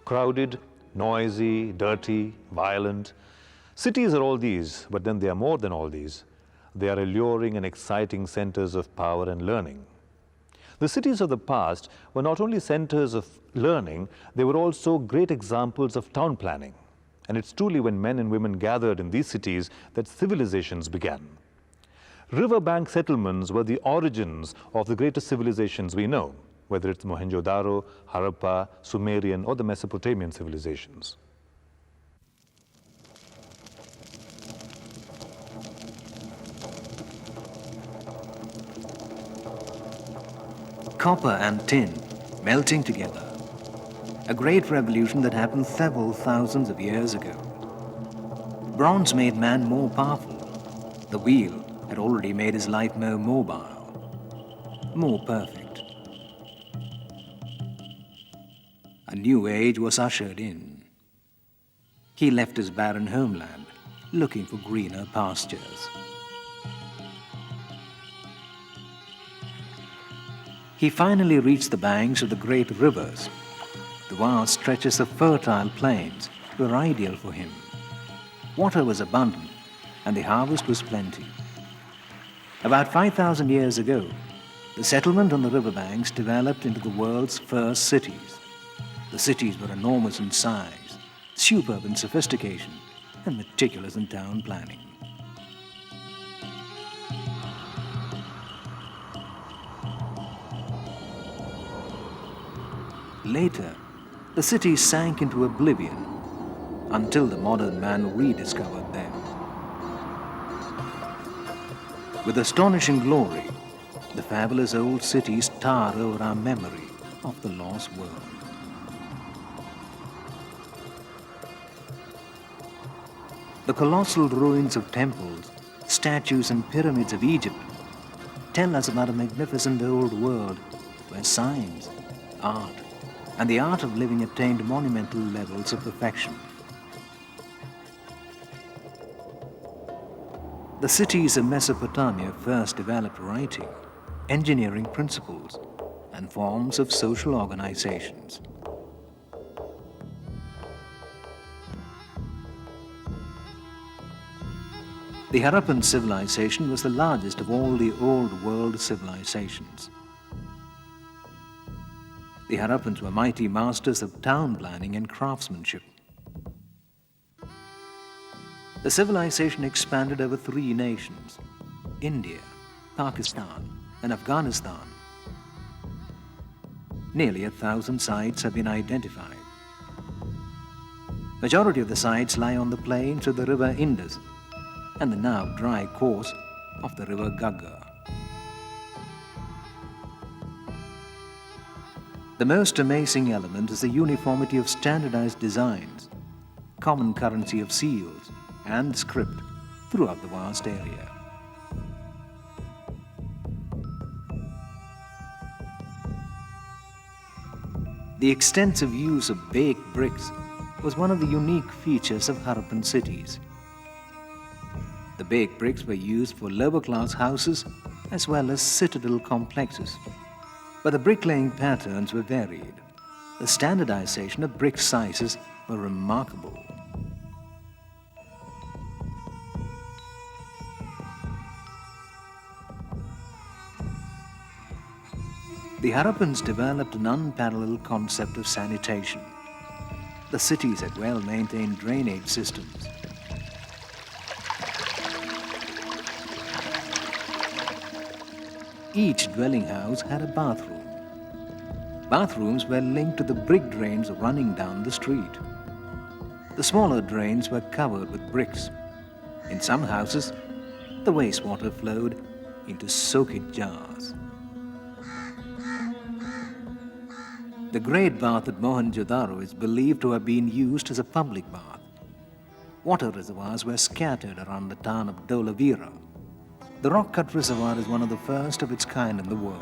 Crowded, noisy, dirty, violent. Cities are all these, but then they are more than all these. They are alluring and exciting centers of power and learning. The cities of the past were not only centers of learning, they were also great examples of town planning. And it's truly when men and women gathered in these cities that civilizations began. Riverbank settlements were the origins of the greatest civilizations we know, whether it's Mohenjo-daro, Harappa, Sumerian, or the Mesopotamian civilizations. Copper and tin melting together. A great revolution that happened several thousands of years ago. Bronze made man more powerful. The wheel had already made his life more mobile, more perfect. A new age was ushered in. He left his barren homeland, looking for greener pastures. He finally reached the banks of the great rivers. The vast stretches of fertile plains were ideal for him. Water was abundant, and the harvest was plenty. About 5,000 years ago, the settlement on the riverbanks developed into the world's first cities. The cities were enormous in size, superb in sophistication, and meticulous in town planning. Later, the cities sank into oblivion until the modern man rediscovered them. With astonishing glory, the fabulous old cities tower over our memory of the lost world. The colossal ruins of temples, statues and pyramids of Egypt tell us about a magnificent old world where science, art, and the art of living attained monumental levels of perfection. The cities of Mesopotamia first developed writing, engineering principles, and forms of social organizations. The Harappan civilization was the largest of all the old world civilizations. The Harappans were mighty masters of town planning and craftsmanship. The civilization expanded over 3 nations: India, Pakistan, and Afghanistan. Nearly 1,000 sites have been identified. Majority of the sites lie on the plains of the river Indus and the now dry course of the river Gagga. The most amazing element is the uniformity of standardized designs, common currency of seals and script throughout the vast area. The extensive use of baked bricks was one of the unique features of Harappan cities. The baked bricks were used for lower-class houses as well as citadel complexes, but the bricklaying patterns were varied. The standardization of brick sizes were remarkable. The Harappans developed an unparalleled concept of sanitation. The cities had well-maintained drainage systems. Each dwelling house had a bathroom. Bathrooms were linked to the brick drains running down the street. The smaller drains were covered with bricks. In some houses, the wastewater flowed into soaked jars. The Great Bath at Mohenjo-daro is believed to have been used as a public bath. Water reservoirs were scattered around the town of Dholavira. The rock-cut reservoir is one of the first of its kind in the world.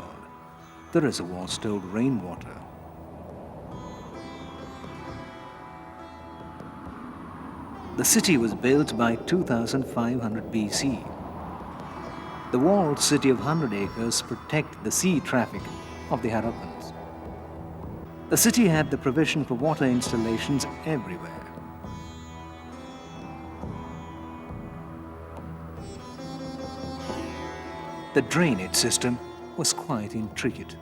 The reservoir stored rainwater. The city was built by 2500 BC. The walled city of 100 acres protected the sea traffic of the Harappans. The city had the provision for water installations everywhere. The drainage system was quite intricate.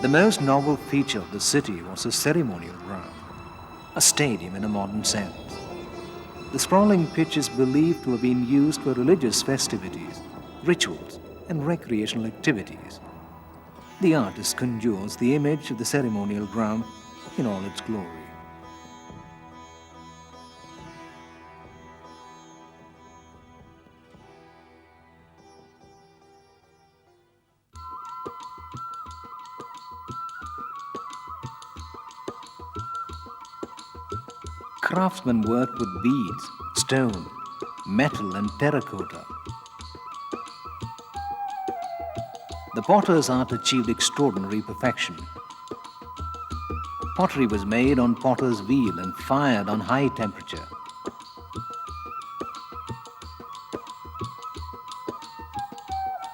The most novel feature of the city was the ceremonial ground, a stadium in a modern sense. The sprawling pitch is believed to have been used for religious festivities, rituals, and recreational activities. The artist conjures the image of the ceremonial ground in all its glory. Craftsmen worked with beads, stone, metal, and terracotta. The potter's art achieved extraordinary perfection. Pottery was made on potter's wheel and fired on high temperature.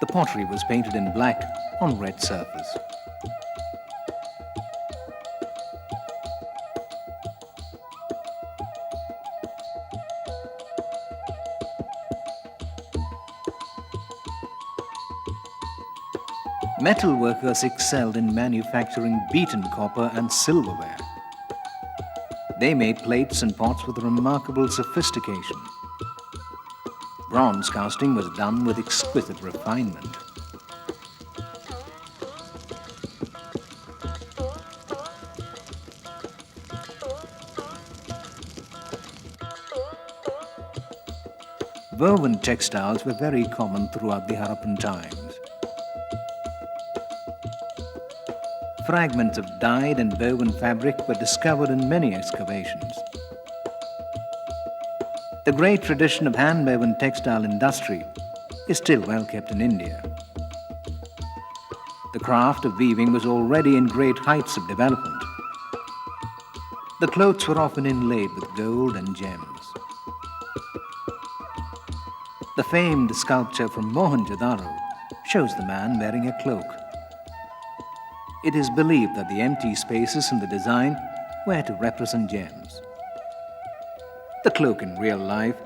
The pottery was painted in black on red surface. Metal workers excelled in manufacturing beaten copper and silverware. They made plates and pots with remarkable sophistication. Bronze casting was done with exquisite refinement. Woven textiles were very common throughout the Harappan times. Fragments of dyed and woven fabric were discovered in many excavations. The great tradition of hand-woven textile industry is still well kept in India. The craft of weaving was already in great heights of development. The clothes were often inlaid with gold and gems. The famed sculpture from Mohenjo-daro shows the man wearing a cloak. It is believed that the empty spaces in the design were to represent gems. The cloak in real life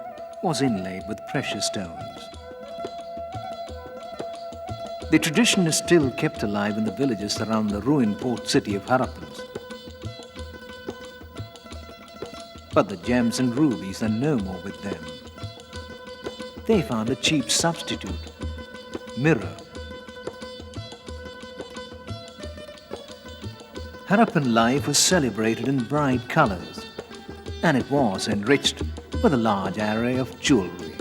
was inlaid with precious stones. The tradition is still kept alive in the villages around the ruined port city of Harappans. But the gems and rubies are no more with them. They found a cheap substitute, mirror. Harappan life was celebrated in bright colors, and it was enriched with a large array of jewelry.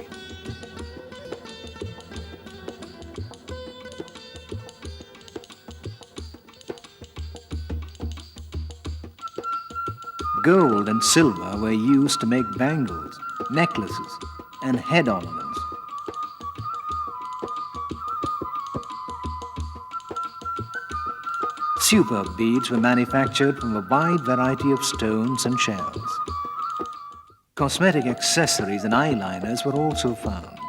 Gold and silver were used to make bangles, necklaces, and head ornaments. Superb beads were manufactured from a wide variety of stones and shells. Cosmetic accessories and eyeliners were also found.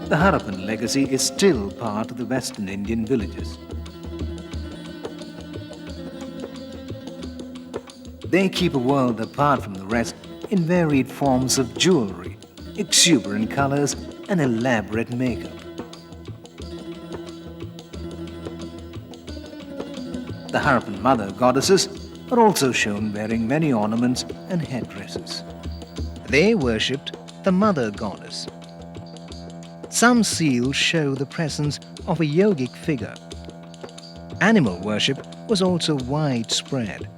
The Harappan legacy is still part of the Western Indian villages. They keep a world apart from the rest in varied forms of jewelry, exuberant colors, and elaborate makeup. The Harappan mother goddesses are also shown wearing many ornaments and headdresses. They worshipped the mother goddess. Some seals show the presence of a yogic figure. Animal worship was also widespread.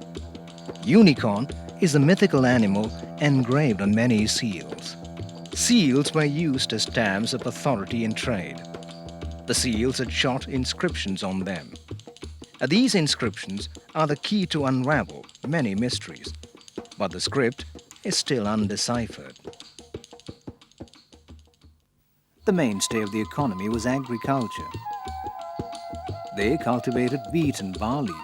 Unicorn is the mythical animal engraved on many seals. Seals were used as stamps of authority in trade. The seals had short inscriptions on them. These inscriptions are the key to unravel many mysteries, but the script is still undeciphered. The mainstay of the economy was agriculture. They cultivated wheat and barley.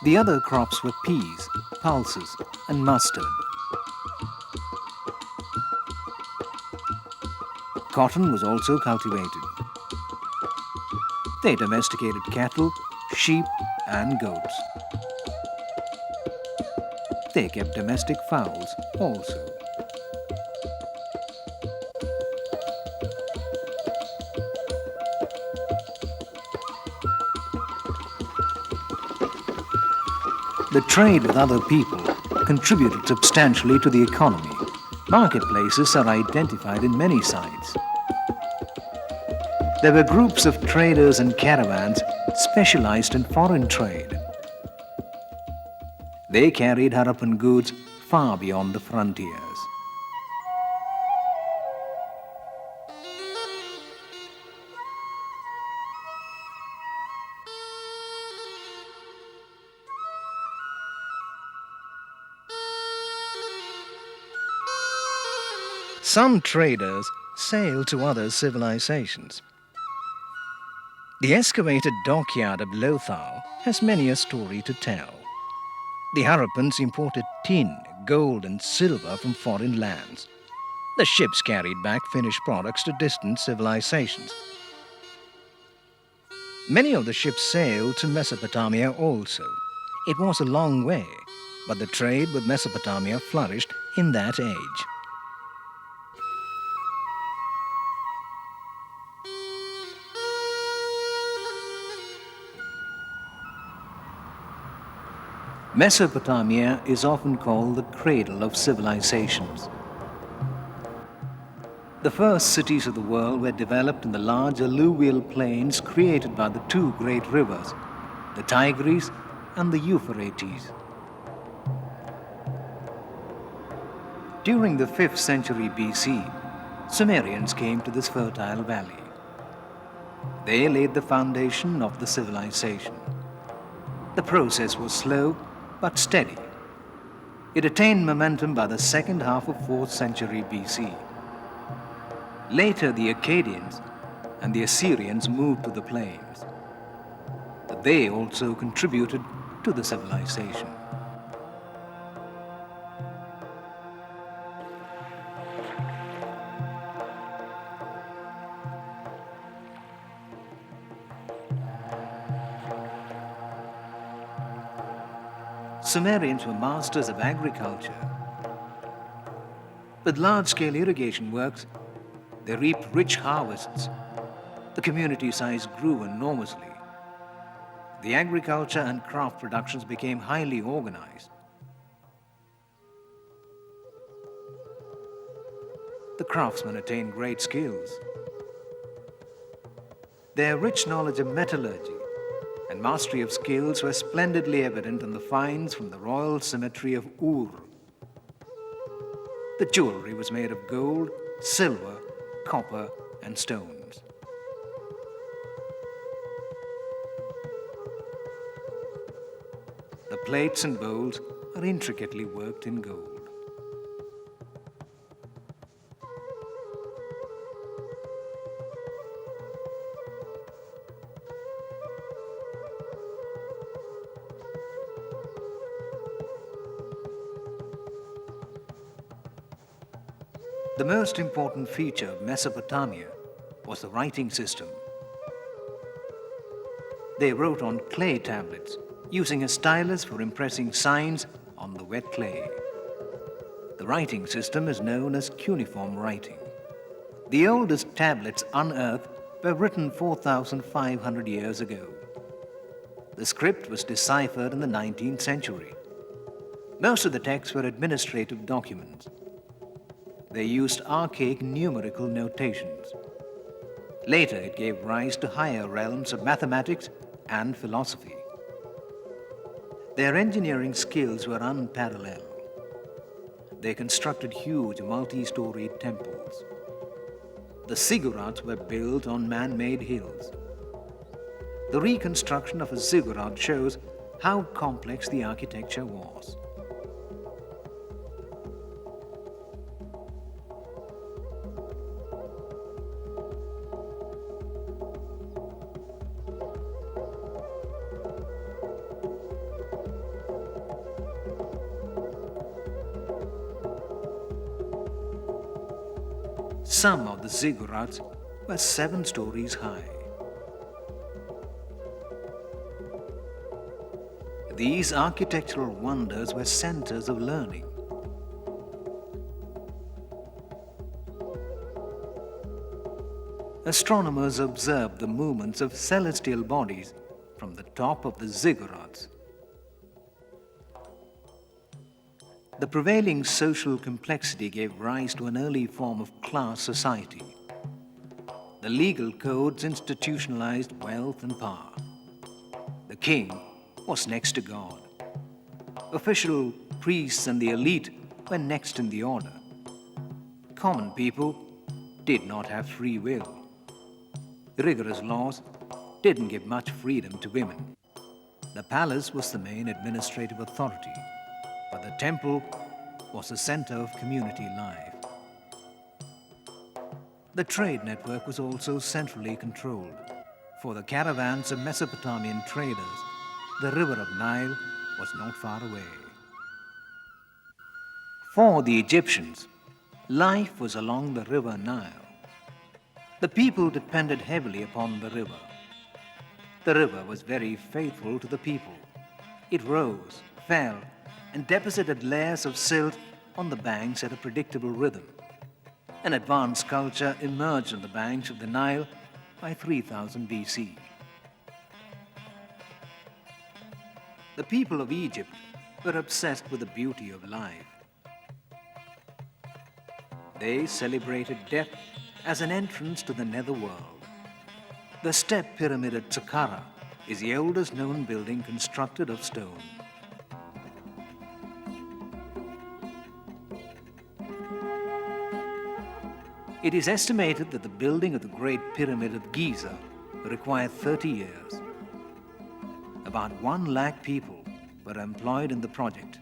The other crops were peas, pulses, and mustard. Cotton was also cultivated. They domesticated cattle, sheep, and goats. They kept domestic fowls also. The trade with other people contributed substantially to the economy. Marketplaces are identified in many sites. There were groups of traders and caravans specialized in foreign trade. They carried Harappan goods far beyond the frontiers. Some traders sailed to other civilizations. The excavated dockyard of Lothal has many a story to tell. The Harappans imported tin, gold and silver from foreign lands. The ships carried back finished products to distant civilizations. Many of the ships sailed to Mesopotamia also. It was a long way, but the trade with Mesopotamia flourished in that age. Mesopotamia is often called the cradle of civilizations. The first cities of the world were developed in the large alluvial plains created by the two great rivers, the Tigris and the Euphrates. During the 5th century BC, Sumerians came to this fertile valley. They laid the foundation of the civilization. The process was slow but steady. It attained momentum by the second half of 4th century BC. Later, the Akkadians and the Assyrians moved to the plains. But they also contributed to the civilization. Sumerians were masters of agriculture. With large-scale irrigation works, they reaped rich harvests. The community size grew enormously. The agriculture and craft productions became highly organized. The craftsmen attained great skills. Their rich knowledge of metallurgy and mastery of skills were splendidly evident in the finds from the royal cemetery of Ur. The jewelry was made of gold, silver, copper, and stones. The plates and bowls are intricately worked in gold. The most important feature of Mesopotamia was the writing system. They wrote on clay tablets, using a stylus for impressing signs on the wet clay. The writing system is known as cuneiform writing. The oldest tablets unearthed were written 4,500 years ago. The script was deciphered in the 19th century. Most of the texts were administrative documents. They used archaic numerical notations. Later, it gave rise to higher realms of mathematics and philosophy. Their engineering skills were unparalleled. They constructed huge multi-storied temples. The ziggurats were built on man-made hills. The reconstruction of a ziggurat shows how complex the architecture was. Some of the ziggurats were 7 stories high. These architectural wonders were centers of learning. Astronomers observed the movements of celestial bodies from the top of the ziggurats. The prevailing social complexity gave rise to an early form of class society. The legal codes institutionalized wealth and power. The king was next to God. Official priests and the elite were next in the order. Common people did not have free will. Rigorous laws didn't give much freedom to women. The palace was the main administrative authority, but the temple was the center of community life. The trade network was also centrally controlled. For the caravans of Mesopotamian traders, the river of Nile was not far away. For the Egyptians, life was along the river Nile. The people depended heavily upon the river. The river was very faithful to the people. It rose, fell, and deposited layers of silt on the banks at a predictable rhythm. An advanced culture emerged on the banks of the Nile by 3000 BC. The people of Egypt were obsessed with the beauty of life. They celebrated death as an entrance to the netherworld. The step pyramid at Saqqara is the oldest known building constructed of stone. It is estimated that the building of the Great Pyramid of Giza required 30 years. About 1 lakh people were employed in the project.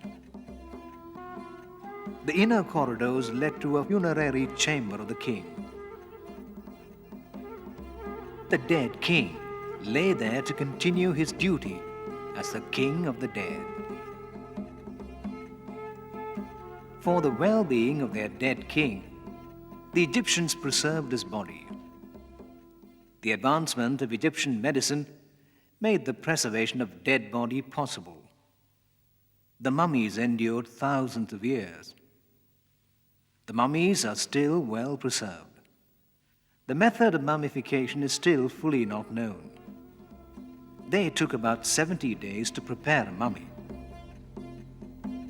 The inner corridors led to a funerary chamber of the king. The dead king lay there to continue his duty as the king of the dead. For the well-being of their dead king, the Egyptians preserved his body. The advancement of Egyptian medicine made the preservation of dead body possible. The mummies endured thousands of years. The mummies are still well preserved. The method of mummification is still fully not known. They took about 70 days to prepare a mummy.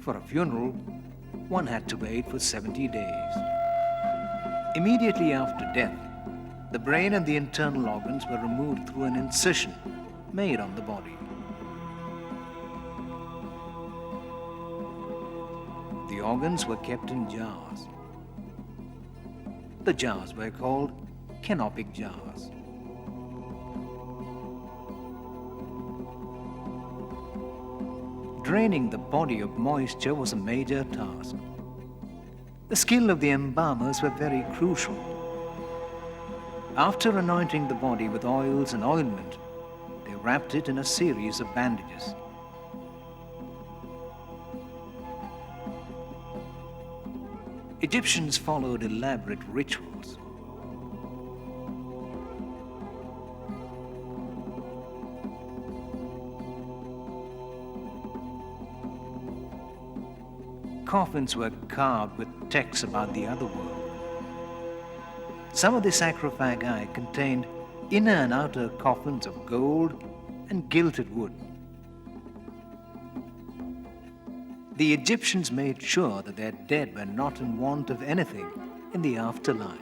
For a funeral, one had to wait for 70 days. Immediately after death, the brain and the internal organs were removed through an incision made on the body. The organs were kept in jars. The jars were called canopic jars. Draining the body of moisture was a major task. The skill of the embalmers were very crucial. After anointing the body with oils and ointment, they wrapped it in a series of bandages. Egyptians followed elaborate rituals. Coffins were carved with texts about the other world. Some of the sarcophagi contained inner and outer coffins of gold and gilded wood. The Egyptians made sure that their dead were not in want of anything in the afterlife.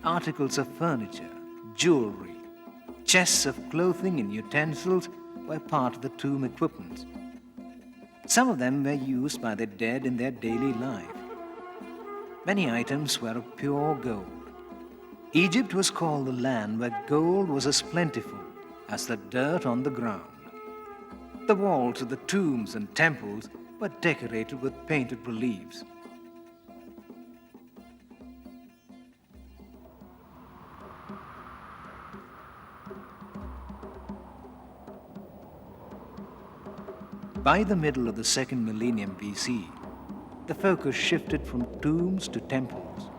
Articles of furniture, jewelry, chests of clothing and utensils were part of the tomb equipment. Some of them were used by the dead in their daily life. Many items were of pure gold. Egypt was called the land where gold was as plentiful as the dirt on the ground. The walls of the tombs and temples were decorated with painted reliefs. By the middle of the second millennium BC, the focus shifted from tombs to temples.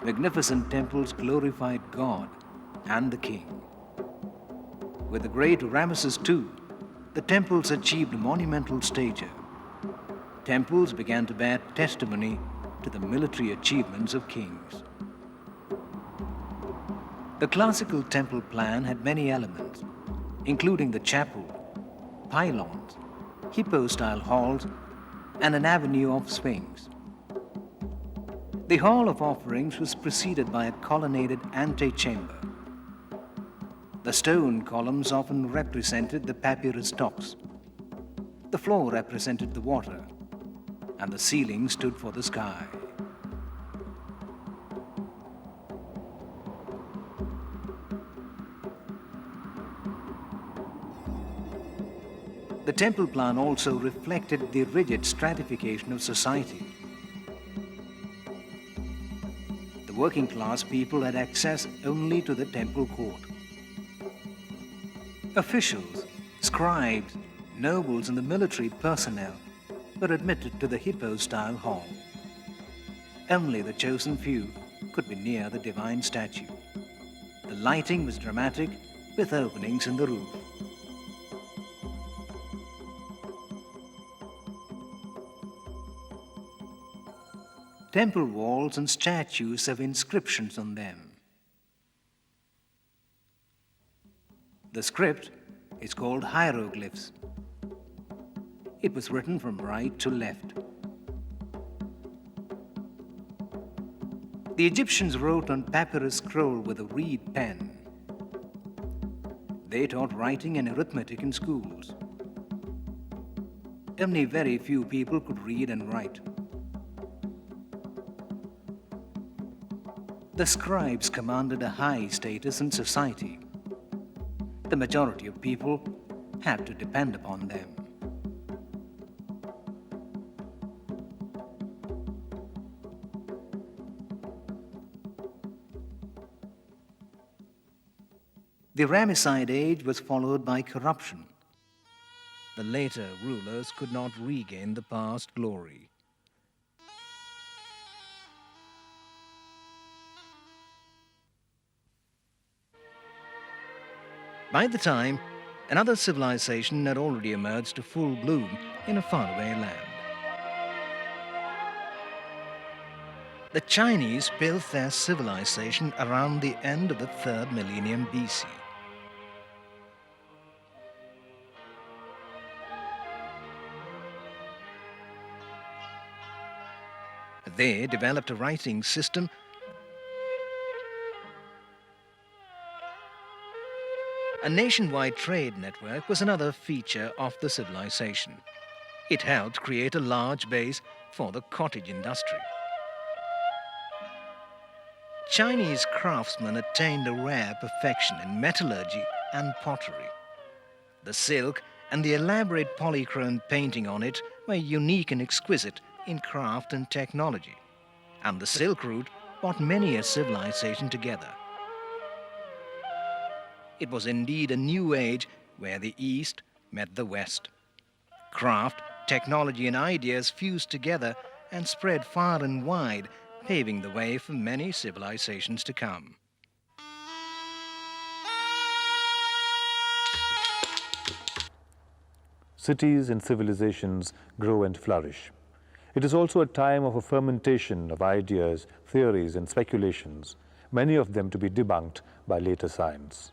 Magnificent temples glorified God and the king. With the great Ramesses II, the temples achieved monumental stature. Temples began to bear testimony to the military achievements of kings. The classical temple plan had many elements, including the chapel, pylons, hippo-style halls, and an avenue of swings. The Hall of Offerings was preceded by a colonnaded antechamber. The stone columns often represented the papyrus stocks. The floor represented the water, and the ceiling stood for the sky. The temple plan also reflected the rigid stratification of society. The working class people had access only to the temple court. Officials, scribes, nobles, and the military personnel were admitted to the hippo-style hall. Only the chosen few could be near the divine statue. The lighting was dramatic, with openings in the roof. Temple walls and statues have inscriptions on them. The script is called hieroglyphs. It was written from right to left. The Egyptians wrote on papyrus scroll with a reed pen. They taught writing and arithmetic in schools. Only very few people could read and write. The scribes commanded a high status in society. The majority of people had to depend upon them. The Ramesside age was followed by corruption. The later rulers could not regain the past glory. By the time, another civilization had already emerged to full bloom in a faraway land. The Chinese built their civilization around the end of the 3rd millennium BC. They developed a writing system A nationwide trade network was another feature of the civilization. It helped create a large base for the cottage industry. Chinese craftsmen attained a rare perfection in metallurgy and pottery. The silk and the elaborate polychrome painting on it were unique and exquisite in craft and technology, and the Silk Route brought many a civilization together. It was indeed a new age where the East met the West. Craft, technology, and ideas fused together and spread far and wide, paving the way for many civilizations to come. Cities and civilizations grow and flourish. It is also a time of a fermentation of ideas, theories, and speculations, many of them to be debunked by later science.